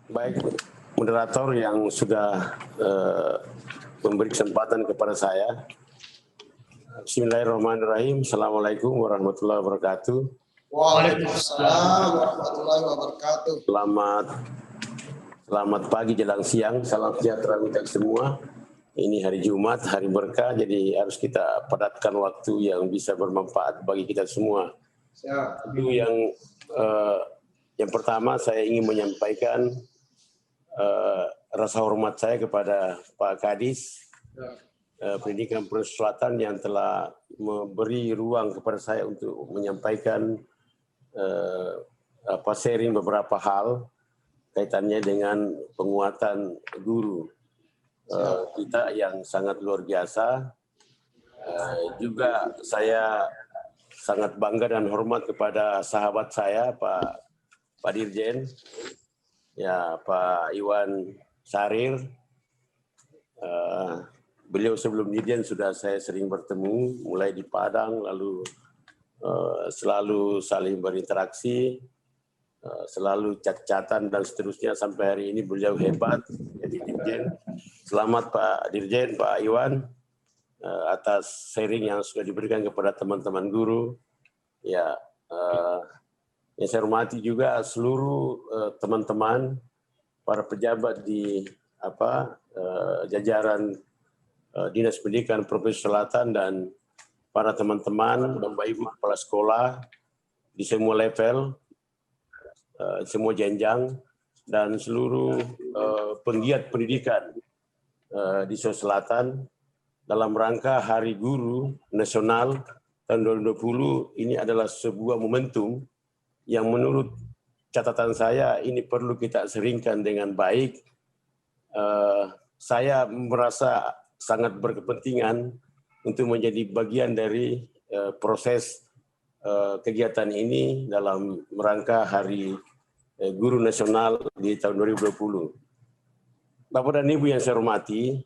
Baik, moderator yang sudah memberi kesempatan kepada saya. Bismillahirrahmanirrahim. Assalamualaikum warahmatullahi wabarakatuh. Waalaikumsalam warahmatullahi wabarakatuh. Selamat pagi jelang siang, salam sejahtera kita semua. Ini hari Jumat, hari berkah, jadi harus kita padatkan waktu yang bisa bermanfaat bagi kita semua. Itu yang pertama saya ingin menyampaikan rasa hormat saya kepada Pak Kadis Pendidikan Provinsi Selatan yang telah memberi ruang kepada saya untuk menyampaikan sharing beberapa hal kaitannya dengan penguatan guru kita yang sangat luar biasa. Juga saya sangat bangga dan hormat kepada sahabat saya Pak Dirjen, ya Pak Iwan Sarir. Beliau sebelum Dirjen sudah saya sering bertemu, mulai di Padang, lalu selalu saling berinteraksi, selalu cat-catan dan seterusnya sampai hari ini beliau hebat jadi Dirjen. Selamat Pak Dirjen, Pak Iwan, atas sharing yang sudah diberikan kepada teman-teman guru. Ya, yang saya hormati juga seluruh teman-teman, para pejabat di jajaran Dinas Pendidikan Provinsi Selatan dan para teman-teman, Bapak Ibu kepala sekolah di semua level, semua jenjang, dan seluruh penggiat pendidikan di Sulawesi Selatan dalam rangka Hari Guru Nasional tahun 2020. Ini adalah sebuah momentum yang menurut catatan saya ini perlu kita seringkan dengan baik. Saya merasa sangat berkepentingan untuk menjadi bagian dari proses kegiatan ini dalam rangka Hari Guru Nasional di tahun 2020. Bapak dan Ibu yang saya hormati,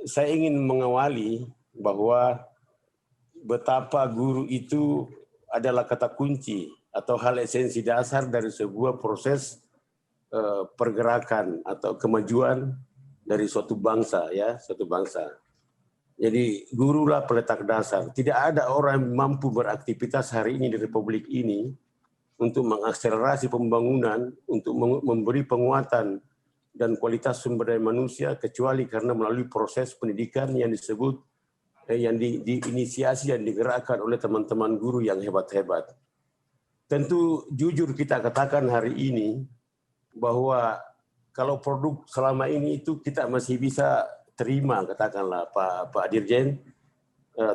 saya ingin mengawali bahwa betapa guru itu adalah kata kunci atau hal esensi dasar dari sebuah proses pergerakan atau kemajuan dari suatu bangsa, ya, suatu bangsa. Jadi gurulah peletak dasar. Tidak ada orang yang mampu beraktivitas hari ini di Republik ini untuk mengakselerasi pembangunan, untuk memberi penguatan dan kualitas sumber daya manusia kecuali karena melalui proses pendidikan yang disebut yang diinisiasi dan digerakkan oleh teman-teman guru yang hebat-hebat. Tentu jujur kita katakan hari ini bahwa kalau produk selama ini itu kita masih bisa terima, katakanlah Pak Dirjen,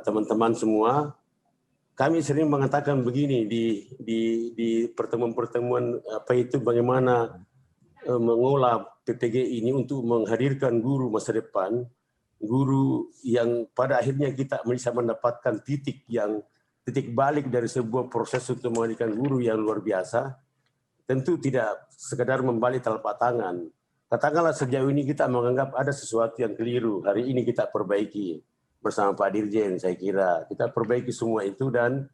teman-teman semua. Kami sering mengatakan begini di pertemuan-pertemuan bagaimana mengolah PPG ini untuk menghadirkan guru masa depan, guru yang pada akhirnya kita bisa mendapatkan titik balik dari sebuah proses untuk menghadirkan guru yang luar biasa. Tentu tidak sekedar membalik telapak tangan. Katakanlah sejauh ini kita menganggap ada sesuatu yang keliru. Hari ini kita perbaiki bersama Pak Dirjen, saya kira. Kita perbaiki semua itu dan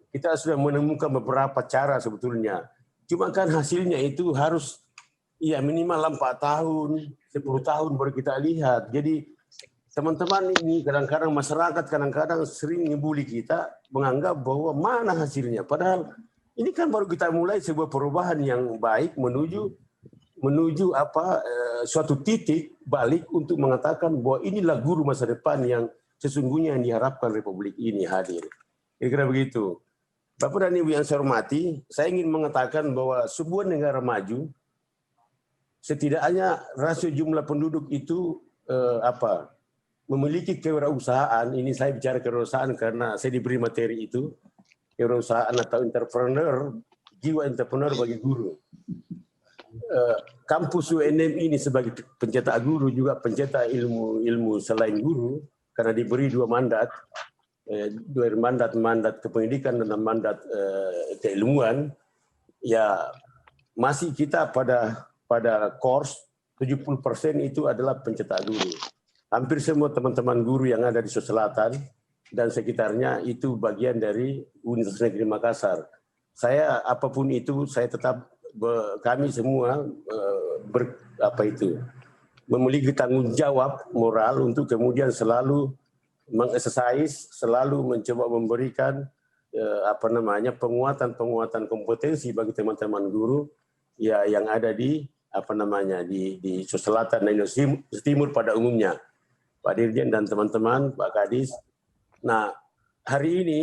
kita sudah menemukan beberapa cara sebetulnya. Cuma kan hasilnya itu harus ya minimal 4 tahun, 10 tahun baru kita lihat. Jadi teman-teman ini kadang-kadang masyarakat kadang-kadang sering ngebully kita menganggap bahwa mana hasilnya. Padahal ini kan baru kita mulai sebuah perubahan yang baik menuju suatu titik balik untuk mengatakan bahwa inilah guru masa depan yang sesungguhnya yang diharapkan Republik ini hadir. Kira-kira begitu. Bapak dan Ibu yang saya hormati, saya ingin mengatakan bahwa sebuah negara maju setidaknya rasio jumlah penduduk itu memiliki kewirausahaan. Ini saya bicara kewirausahaan karena saya diberi materi itu. Kewirausahaan atau entrepreneur, jiwa entrepreneur bagi guru. Kampus UNM ini sebagai pencetak guru juga pencetak ilmu selain guru karena diberi 2 mandat, mandat kependidikan dan mandat keilmuan. Ya masih kita pada course 70% itu adalah pencetak guru. Hampir semua teman-teman guru yang ada di Sulawesi Selatan dan sekitarnya itu bagian dari Universitas Negeri Makassar. Saya apapun itu saya tetap kami semua memiliki tanggung jawab moral untuk kemudian selalu mengeksersis, selalu mencoba memberikan penguatan kompetensi bagi teman-teman guru ya yang ada di di Selatan dan Indonesia Timur pada umumnya, Pak Dirjen dan teman-teman, Pak Kadis. Nah, hari ini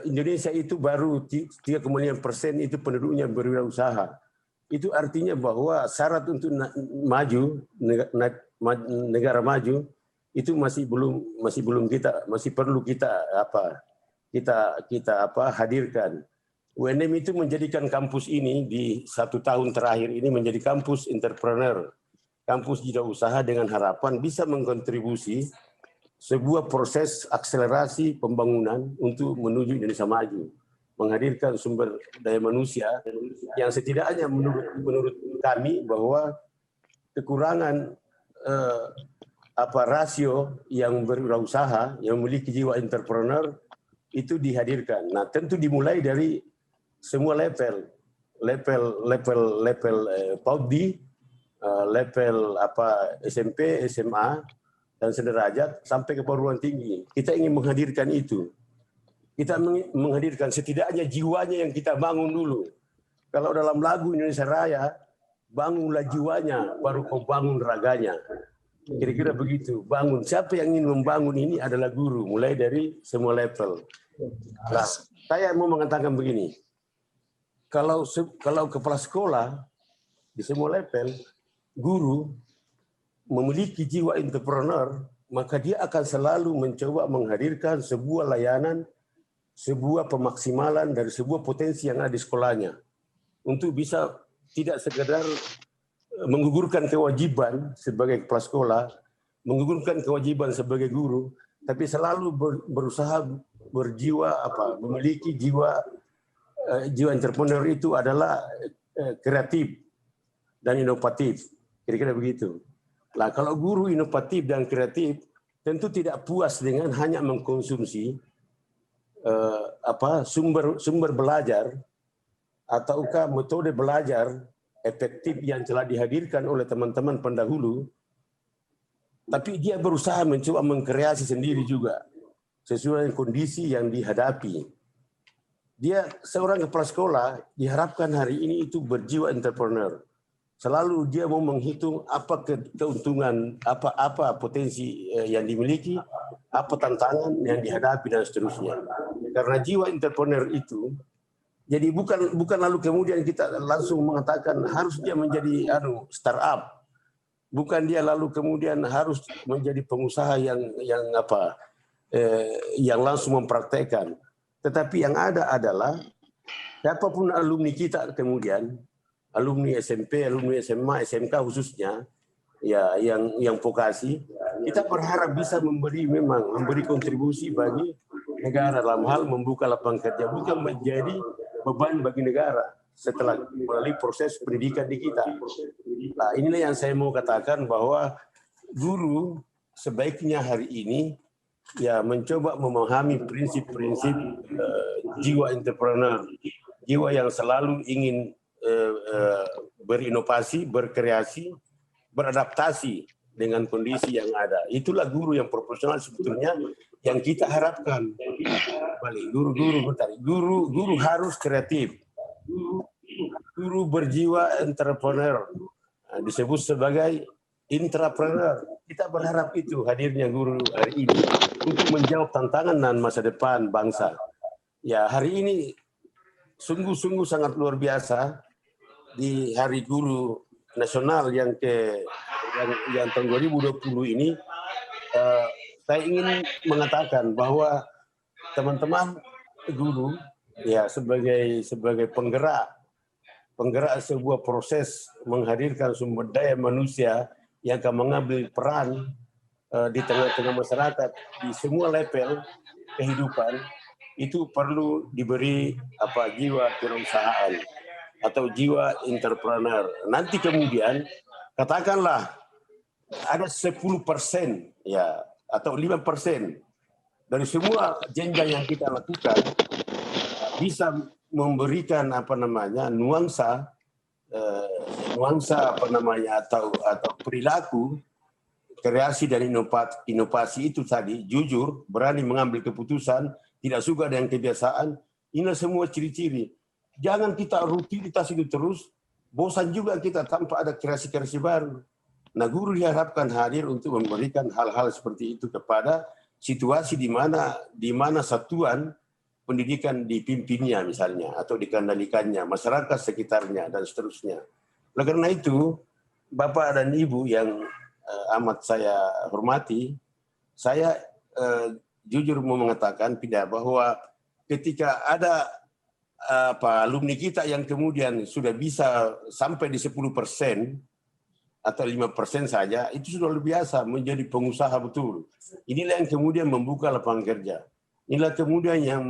Indonesia itu baru 3,5% itu penduduknya berwirausaha. Itu artinya bahwa syarat untuk maju negara maju itu masih perlu kita hadirkan. UNM itu menjadikan kampus ini di 1 tahun terakhir ini menjadi kampus entrepreneur, kampus wirausaha dengan harapan bisa mengkontribusi sebuah proses akselerasi pembangunan untuk menuju Indonesia maju, menghadirkan sumber daya manusia yang setidaknya menurut kami bahwa kekurangan rasio yang berwirausaha yang memiliki jiwa entrepreneur itu dihadirkan. Nah, tentu dimulai dari semua level PAUD, level SMP, SMA dan sederajat sampai ke perguruan tinggi. Kita ingin menghadirkan itu. Kita menghadirkan setidaknya jiwanya yang kita bangun dulu. Kalau dalam lagu Indonesia Raya, bangunlah jiwanya, baru kau bangun raganya. Kira-kira begitu. Bangun. Siapa yang ingin membangun ini adalah guru, mulai dari semua level. Nah, saya mau mengatakan begini. Kalau kepala sekolah di semua level, guru memiliki jiwa entrepreneur, maka dia akan selalu mencoba menghadirkan sebuah layanan, sebuah pemaksimalan dari sebuah potensi yang ada di sekolahnya. Untuk bisa tidak sekedar menggugurkan kewajiban sebagai kepala sekolah, menggugurkan kewajiban sebagai guru, tapi selalu berusaha memiliki jiwa entrepreneur itu adalah kreatif dan inovatif. Kira-kira begitu. Nah, kalau guru inovatif dan kreatif tentu tidak puas dengan hanya mengkonsumsi sumber belajar ataukah metode belajar efektif yang telah dihadirkan oleh teman-teman pendahulu, tapi dia berusaha mencoba mengkreasi sendiri juga sesuai dengan kondisi yang dihadapi. Dia seorang kepala sekolah diharapkan hari ini itu berjiwa entrepreneur. Selalu dia mau menghitung apa keuntungan, apa potensi yang dimiliki, apa tantangan yang dihadapi dan seterusnya. Karena jiwa entrepreneur itu, jadi bukan lalu kemudian kita langsung mengatakan harus dia menjadi startup. Bukan dia lalu kemudian harus menjadi pengusaha yang langsung mempraktekkan. Tetapi yang ada adalah siapapun alumni kita kemudian, alumni SMP, alumni SMA, SMK khususnya, ya yang vokasi, kita berharap bisa memberi kontribusi bagi negara dalam hal membuka lapangan kerja, bukan menjadi beban bagi negara setelah melalui proses pendidikan di kita. Nah, inilah yang saya mau katakan bahwa guru sebaiknya hari ini ya mencoba memahami prinsip-prinsip jiwa entrepreneur, jiwa yang selalu ingin berinovasi, berkreasi, beradaptasi dengan kondisi yang ada. Itulah guru yang profesional sebetulnya yang kita harapkan. Guru harus kreatif. Guru berjiwa entrepreneur. Disebut sebagai intrapreneur. Kita berharap itu hadirnya guru hari ini untuk menjawab tantangan dan masa depan bangsa. Ya, hari ini sungguh-sungguh sangat luar biasa di Hari Guru Nasional yang tahun 2020 ini. Saya ingin mengatakan bahwa teman-teman guru ya sebagai penggerak sebuah proses menghadirkan sumber daya manusia yang akan mengambil peran di tengah-tengah masyarakat di semua level kehidupan, itu perlu diberi jiwa kewirausahaan atau jiwa entrepreneur. Nanti kemudian katakanlah ada 10% ya atau 5% dari semua jenjang yang kita lakukan bisa memberikan nuansa nuansa apa namanya atau perilaku kreasi dan inovasi itu tadi, jujur, berani mengambil keputusan, tidak suka dengan kebiasaan, inilah semua ciri-ciri. Jangan kita rutinitas itu terus, bosan juga kita tanpa ada kreasi-kreasi baru. Nah, guru diharapkan hadir untuk memberikan hal-hal seperti itu kepada situasi di mana satuan pendidikan dipimpinnya misalnya, atau dikendalikannya, masyarakat sekitarnya, dan seterusnya. Oleh karena itu, Bapak dan Ibu yang amat saya hormati, saya jujur mau mengatakan bahwa ketika ada alumni kita yang kemudian sudah bisa sampai di 10% atau 5% saja, itu sudah luar biasa, menjadi pengusaha betul. Inilah yang kemudian membuka lapangan kerja. Inilah kemudian yang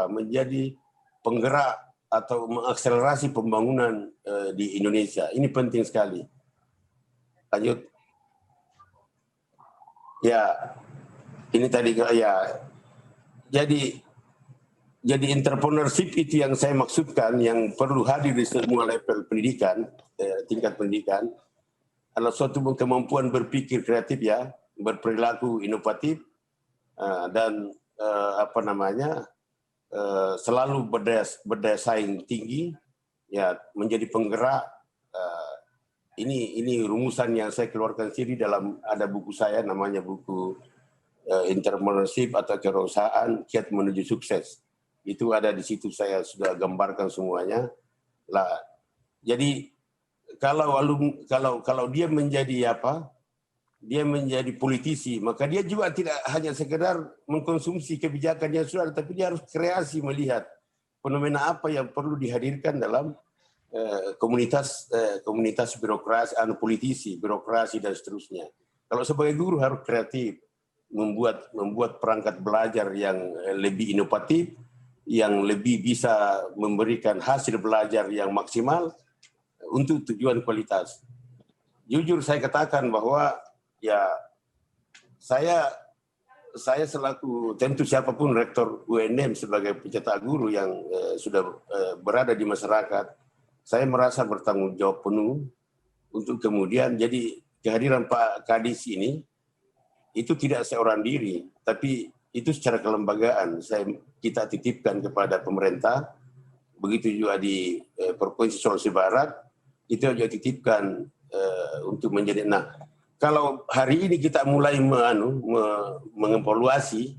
menjadi penggerak atau mengakselerasi pembangunan di Indonesia. Ini penting sekali. Lanjut. Ya, ini tadi ya. Jadi entrepreneurship itu yang saya maksudkan, yang perlu hadir di semua level pendidikan, tingkat pendidikan, adalah suatu kemampuan berpikir kreatif ya, berperilaku inovatif, dan selalu berdaya saing tinggi, ya, menjadi penggerak. Ini rumusan yang saya keluarkan sendiri dalam ada buku saya, namanya buku Entrepreneurship atau Kewirausahaan Kiat Menuju Sukses. Itu ada di situ, saya sudah gambarkan semuanya. Lah, jadi kalau dia menjadi dia menjadi politisi, maka dia juga tidak hanya sekedar mengkonsumsi kebijakan yang sudah, tapi dia harus kreasi melihat fenomena apa yang perlu dihadirkan dalam komunitas birokrasi, politisi, birokrasi dan seterusnya. Kalau sebagai guru harus kreatif, membuat perangkat belajar yang lebih inovatif, yang lebih bisa memberikan hasil belajar yang maksimal untuk tujuan kualitas. Jujur saya katakan bahwa ya saya selaku, tentu siapapun rektor UNM sebagai pencetak guru yang sudah berada di masyarakat, saya merasa bertanggung jawab penuh untuk kemudian, jadi kehadiran Pak Kadis ini itu tidak seorang diri, tapi itu secara kelembagaan kita titipkan kepada pemerintah. Begitu juga di Provinsi Sulawesi Barat, itu juga titipkan untuk menjadi. Nah, kalau hari ini kita mulai mengevaluasi,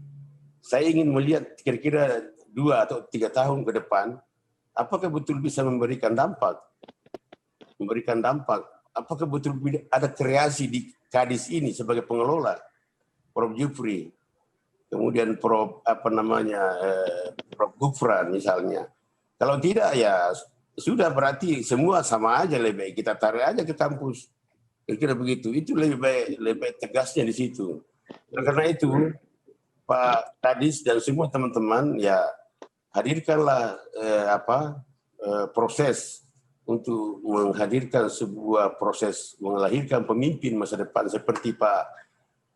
saya ingin melihat kira-kira 2 atau 3 tahun ke depan, apakah betul bisa memberikan dampak? Apakah betul ada kreasi di Kadis ini sebagai pengelola? Prof. Jufri, kemudian Prof. Prof. Gufran misalnya. Kalau tidak ya sudah, berarti semua sama aja, lebih baik kita tarik aja ke kampus. Kira-kira begitu. Itu lebih baik tegasnya di situ. Karena itu Pak Kadis dan semua teman-teman ya hadirkanlah proses untuk menghadirkan sebuah proses melahirkan pemimpin masa depan, seperti Pak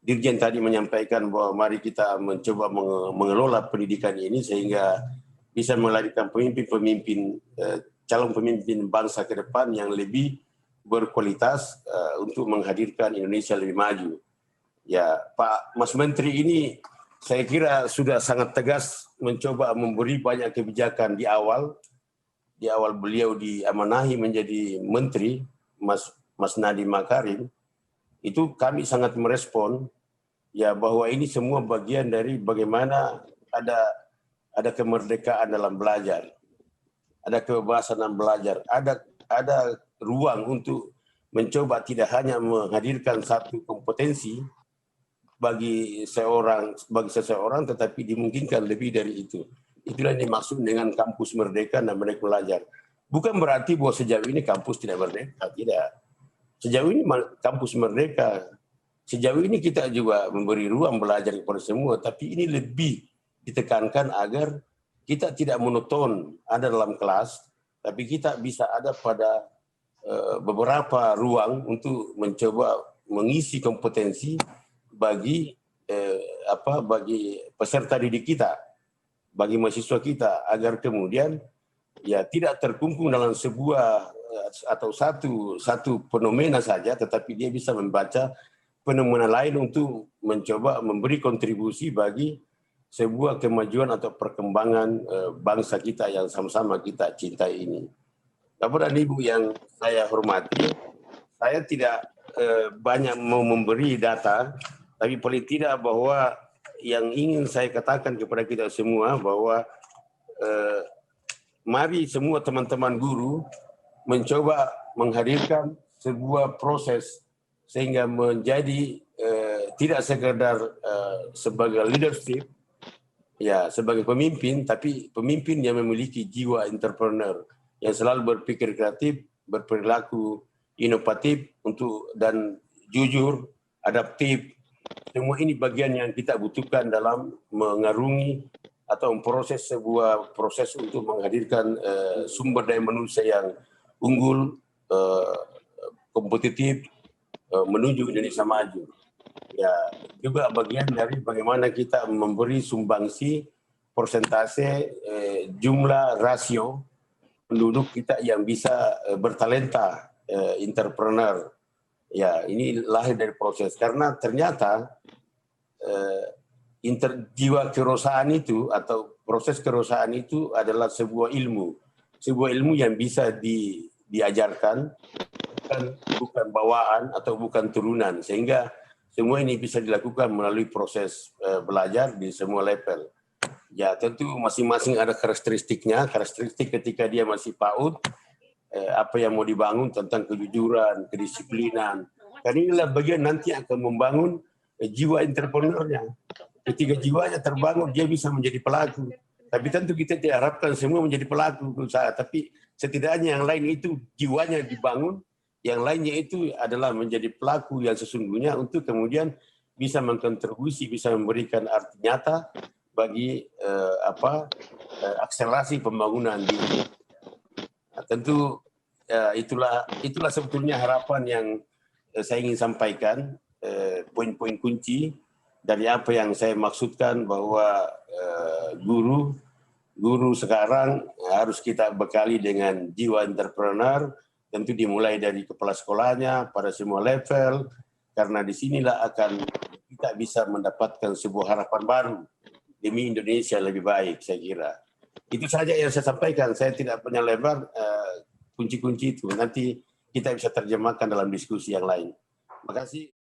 Dirjen tadi menyampaikan bahwa mari kita mencoba mengelola pendidikan ini sehingga bisa melahirkan pemimpin-pemimpin, calon pemimpin bangsa ke depan yang lebih berkualitas untuk menghadirkan Indonesia lebih maju. Ya, Pak Mas Menteri ini saya kira sudah sangat tegas mencoba memberi banyak kebijakan di awal beliau diamanahi menjadi menteri, Mas Nadiem Makarim. Itu kami sangat merespon ya, bahwa ini semua bagian dari bagaimana ada kemerdekaan dalam belajar, ada kebebasan dalam belajar, ada ruang untuk mencoba tidak hanya menghadirkan satu kompetensi bagi seseorang, tetapi dimungkinkan lebih dari itu. Itulah yang dimaksud dengan kampus merdeka dan merdeka belajar. Bukan berarti bahwa sejauh ini kampus tidak merdeka, tidak. Sejauh ini kampus merdeka. Sejauh ini kita juga memberi ruang belajar kepada semua, tapi ini lebih ditekankan agar kita tidak monoton ada dalam kelas, tapi kita bisa ada pada beberapa ruang untuk mencoba mengisi kompetensi bagi bagi peserta didik kita, bagi mahasiswa kita, agar kemudian ya tidak terkungkung dalam sebuah atau satu fenomena saja, tetapi dia bisa membaca fenomena lain untuk mencoba memberi kontribusi bagi sebuah kemajuan atau perkembangan bangsa kita yang sama-sama kita cintai ini. Bapak dan Ibu yang saya hormati, saya tidak banyak mau memberi data, tapi paling tidak bahwa yang ingin saya katakan kepada kita semua bahwa mari semua teman-teman guru mencoba menghadirkan sebuah proses sehingga menjadi tidak sekedar sebagai leadership, ya sebagai pemimpin, tapi pemimpin yang memiliki jiwa entrepreneur, yang selalu berpikir kreatif, berperilaku inovatif dan jujur, adaptif. Semua ini bagian yang kita butuhkan dalam mengarungi atau memproses sebuah proses untuk menghadirkan sumber daya manusia yang unggul, kompetitif, menuju Indonesia maju. Ya, juga bagian dari bagaimana kita memberi sumbangsi persentase jumlah rasio penduduk kita yang bisa bertalenta entrepreneur. Ya, ini lahir dari proses karena ternyata jiwa kewirausahaan itu atau proses kewirausahaan itu adalah sebuah ilmu yang bisa diajarkan, bukan bawaan atau bukan turunan, sehingga semua ini bisa dilakukan melalui proses belajar di semua level. Ya, tentu masing-masing ada karakteristiknya. Karakteristik ketika dia masih PAUD, apa yang mau dibangun tentang kejujuran, kedisiplinan. Karena inilah bagian nanti akan membangun jiwa entrepreneurnya. Ketika jiwanya terbangun, dia bisa menjadi pelaku. Tapi tentu kita tidak harapkan semua menjadi pelaku usaha, tapi setidaknya yang lain itu jiwanya dibangun, yang lainnya itu adalah menjadi pelaku yang sesungguhnya untuk kemudian bisa mengkontribusi, bisa memberikan arti nyata bagi akselerasi pembangunan di tentu itulah sebetulnya harapan yang saya ingin sampaikan, poin-poin kunci dari apa yang saya maksudkan bahwa guru sekarang harus kita bekali dengan jiwa entrepreneur, tentu dimulai dari kepala sekolahnya pada semua level, karena disinilah akan kita bisa mendapatkan sebuah harapan baru demi Indonesia lebih baik, saya kira. Itu saja yang saya sampaikan, saya tidak panjang lebar, kunci-kunci itu nanti kita bisa terjemahkan dalam diskusi yang lain. Terima kasih.